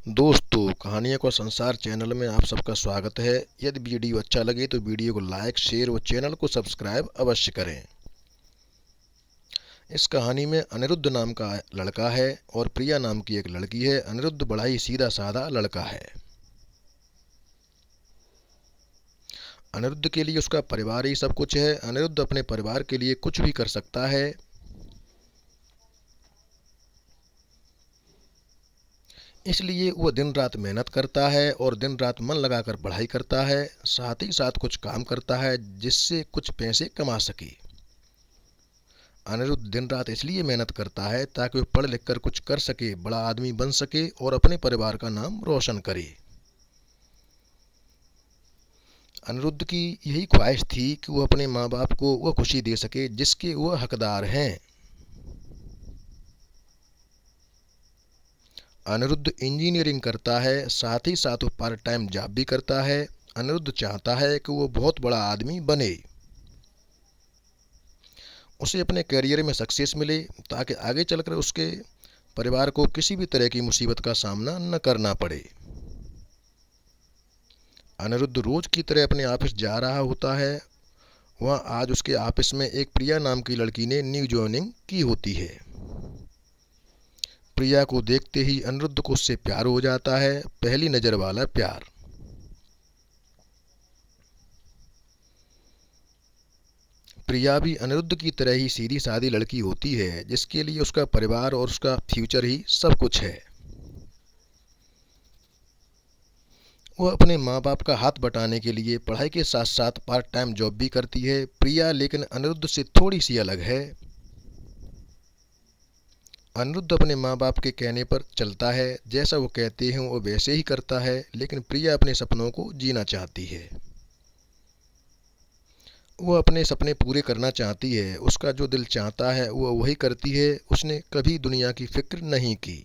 दोस्तों, कहानियों का संसार चैनल में आप सबका स्वागत है। यदि वीडियो अच्छा लगे तो वीडियो को लाइक, शेयर व चैनल को सब्सक्राइब अवश्य करें। इस कहानी में अनिरुद्ध नाम का लड़का है और प्रिया नाम की एक लड़की है। अनिरुद्ध बड़ा ही सीधा साधा लड़का है। अनिरुद्ध के लिए उसका परिवार ही सब कुछ है। अनिरुद्ध अपने परिवार के लिए कुछ भी कर सकता है। इसलिए वह दिन रात मेहनत करता है और दिन रात मन लगाकर पढ़ाई करता है। साथ ही साथ कुछ काम करता है जिससे कुछ पैसे कमा सके। अनिरुद्ध दिन रात इसलिए मेहनत करता है ताकि वह पढ़ लिख कर कुछ कर सके, बड़ा आदमी बन सके और अपने परिवार का नाम रोशन करे। अनिरुद्ध की यही ख्वाहिश थी कि वह अपने माँ बाप को वह खुशी दे सके जिसके वह हकदार हैं। अनिरुद्ध इंजीनियरिंग करता है, साथ ही साथ वो पार्ट टाइम जॉब भी करता है। अनिरुद्ध चाहता है कि वो बहुत बड़ा आदमी बने, उसे अपने करियर में सक्सेस मिले ताकि आगे चलकर उसके परिवार को किसी भी तरह की मुसीबत का सामना न करना पड़े। अनिरुद्ध रोज की तरह अपने ऑफिस जा रहा होता है। वहाँ आज उसके ऑफिस में एक प्रिया नाम की लड़की ने न्यू ज्वाइनिंग की होती है। प्रिया को देखते ही अनिरुद्ध को उससे प्यार हो जाता है, पहली नज़र वाला प्यार। प्रिया भी अनिरुद्ध की तरह ही सीधी सादी लड़की होती है जिसके लिए उसका परिवार और उसका फ्यूचर ही सब कुछ है। वह अपने माँ बाप का हाथ बटाने के लिए पढ़ाई के साथ साथ पार्ट टाइम जॉब भी करती है। प्रिया लेकिन अनिरुद्ध से थोड़ी सी अलग है। अनिरुद्ध अपने माँ बाप के कहने पर चलता है, जैसा वो कहते हैं वो वैसे ही करता है, लेकिन प्रिया अपने सपनों को जीना चाहती है। वह अपने सपने पूरे करना चाहती है। उसका जो दिल चाहता है वह वही करती है। उसने कभी दुनिया की फिक्र नहीं की।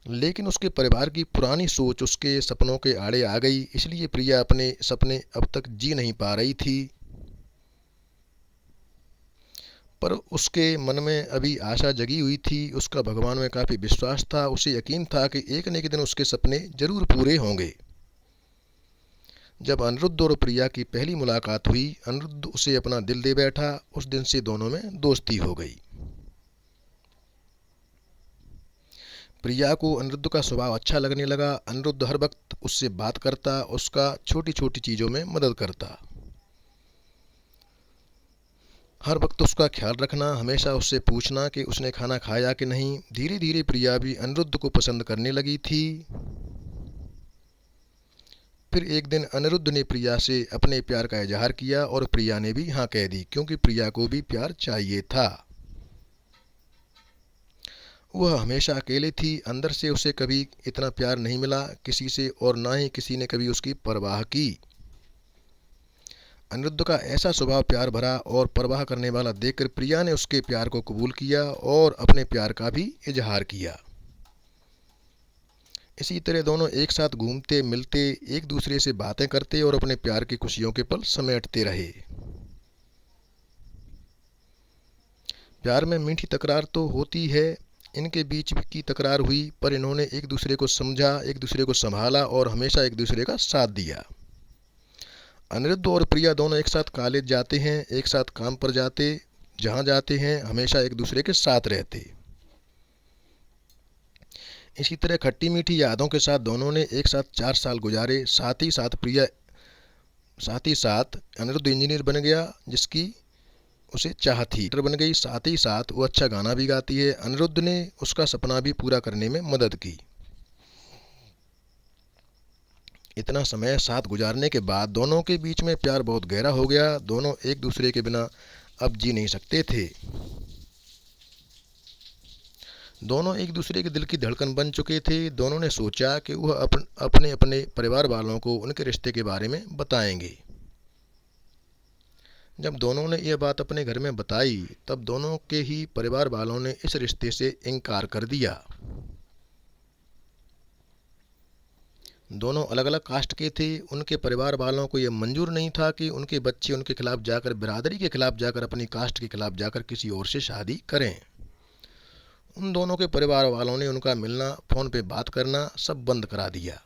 लेकिन उसके परिवार की पुरानी सोच उसके सपनों के आड़े आ गई, इसलिए प्रिया अपने सपने अब तक जी नहीं पा रही थी। पर उसके मन में अभी आशा जगी हुई थी। उसका भगवान में काफ़ी विश्वास था। उसे यकीन था कि एक न एक दिन उसके सपने जरूर पूरे होंगे। जब अनिरुद्ध और प्रिया की पहली मुलाकात हुई, अनिरुद्ध उसे अपना दिल दे बैठा। उस दिन से दोनों में दोस्ती हो गई। प्रिया को अनिरुद्ध का स्वभाव अच्छा लगने लगा। अनिरुद्ध हर वक्त उससे बात करता, उसका छोटी छोटी चीज़ों में मदद करता, हर वक्त उसका ख्याल रखना, हमेशा उससे पूछना कि उसने खाना खाया कि नहीं। धीरे धीरे प्रिया भी अनिरुद्ध को पसंद करने लगी थी। फिर एक दिन अनिरुद्ध ने प्रिया से अपने प्यार का इजहार किया और प्रिया ने भी हाँ कह दी, क्योंकि प्रिया को भी प्यार चाहिए था। वह हमेशा अकेले थी। अंदर से उसे कभी इतना प्यार नहीं मिला किसी से, और ना ही किसी ने कभी उसकी परवाह की। अनिरुद्ध का ऐसा स्वभाव प्यार भरा और परवाह करने वाला देखकर प्रिया ने उसके प्यार को कबूल किया और अपने प्यार का भी इजहार किया। इसी तरह दोनों एक साथ घूमते मिलते, एक दूसरे से बातें करते और अपने प्यार की खुशियों के पल समेटते रहे। प्यार में मीठी तकरार तो होती है। इनके बीच की तकरार हुई, पर इन्होंने एक दूसरे को समझा, एक दूसरे को संभाला और हमेशा एक दूसरे का साथ दिया। अनिरुद्ध और प्रिया दोनों एक साथ कॉलेज जाते हैं, एक साथ काम पर जाते, जहाँ जाते हैं हमेशा एक दूसरे के साथ रहते। इसी तरह खट्टी मीठी यादों के साथ दोनों ने एक साथ 4 साल गुजारे। साथ ही साथ अनिरुद्ध इंजीनियर बन गया जिसकी उसे चाह थी, डॉक्टर बन गई। साथ ही साथ वो अच्छा गाना भी गाती है। अनिरुद्ध ने उसका सपना भी पूरा करने में मदद की। इतना समय साथ गुजारने के बाद दोनों के बीच में प्यार बहुत गहरा हो गया। दोनों एक दूसरे के बिना अब जी नहीं सकते थे। दोनों एक दूसरे के दिल की धड़कन बन चुके थे। दोनों ने सोचा कि वह अपने अपने परिवार वालों को उनके रिश्ते के बारे में बताएंगे। जब दोनों ने यह बात अपने घर में बताई, तब दोनों के ही परिवार वालों ने इस रिश्ते से इनकार कर दिया। दोनों अलग अलग कास्ट के थे। उनके परिवार वालों को यह मंजूर नहीं था कि उनके बच्चे उनके खिलाफ जाकर, बिरादरी के खिलाफ जाकर, अपनी कास्ट के खिलाफ जाकर किसी और से शादी करें। उन दोनों के परिवार वालों ने उनका मिलना, फ़ोन पे बात करना सब बंद करा दिया।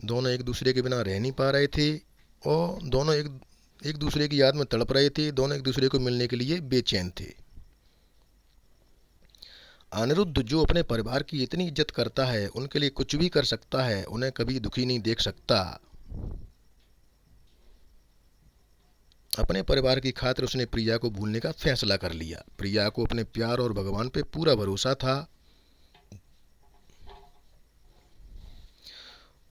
दोनों एक दूसरे के बिना रह नहीं पा रहे थे और दोनों एक एक दूसरे की याद में तड़प रहे थे। दोनों एक दूसरे को मिलने के लिए बेचैन थे। अनिरुद्ध जो अपने परिवार की इतनी इज्जत करता है, उनके लिए कुछ भी कर सकता है, उन्हें कभी दुखी नहीं देख सकता। अपने परिवार की खातिर उसने प्रिया को भूलने का फैसला कर लिया। प्रिया को अपने प्यार और भगवान पे पूरा भरोसा था।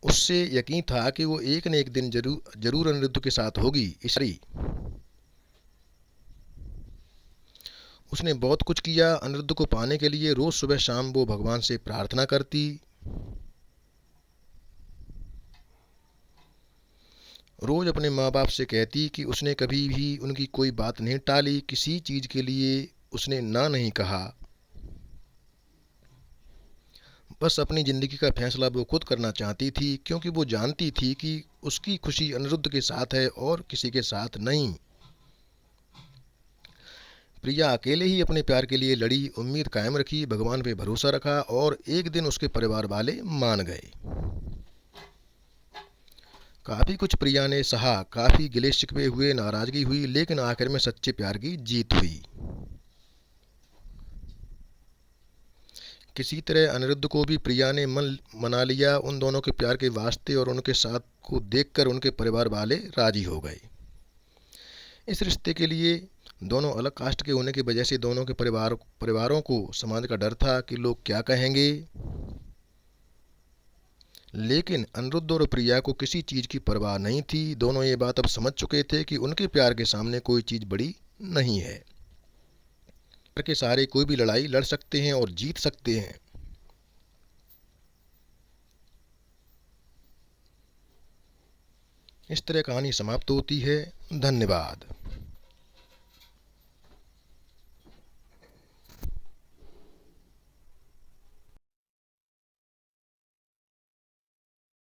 उससे यकीन था कि वो एक न एक दिन जरूर जरूर अनिरुद्ध के साथ होगी। इसलिए उसने बहुत कुछ किया अनिरुद्ध को पाने के लिए। रोज सुबह शाम वो भगवान से प्रार्थना करती। रोज अपने माँ बाप से कहती कि उसने कभी भी उनकी कोई बात नहीं टाली, किसी चीज के लिए उसने ना नहीं कहा। बस अपनी ज़िंदगी का फैसला वो खुद करना चाहती थी, क्योंकि वो जानती थी कि उसकी खुशी अनिरुद्ध के साथ है और किसी के साथ नहीं। प्रिया अकेले ही अपने प्यार के लिए लड़ी, उम्मीद कायम रखी, भगवान पे भरोसा रखा और एक दिन उसके परिवार वाले मान गए। काफ़ी कुछ प्रिया ने सहा, काफ़ी गिले शिकवे हुए, नाराज़गी हुई, लेकिन आखिर में सच्चे प्यार की जीत हुई। किसी तरह अनिरुद्ध को भी प्रिया ने मना लिया। उन दोनों के प्यार के वास्ते और उनके साथ को देखकर उनके परिवार वाले राजी हो गए। इस रिश्ते के लिए दोनों अलग कास्ट के होने की वजह से दोनों के परिवारों को समाज का डर था कि लोग क्या कहेंगे। लेकिन अनिरुद्ध और प्रिया को किसी चीज़ की परवाह नहीं थी। दोनों ये बात अब समझ चुके थे कि उनके प्यार के सामने कोई चीज़ बड़ी नहीं है। प्यार के सहारे कोई भी लड़ाई लड़ सकते हैं और जीत सकते हैं। इस तरह कहानी समाप्त होती है। धन्यवाद।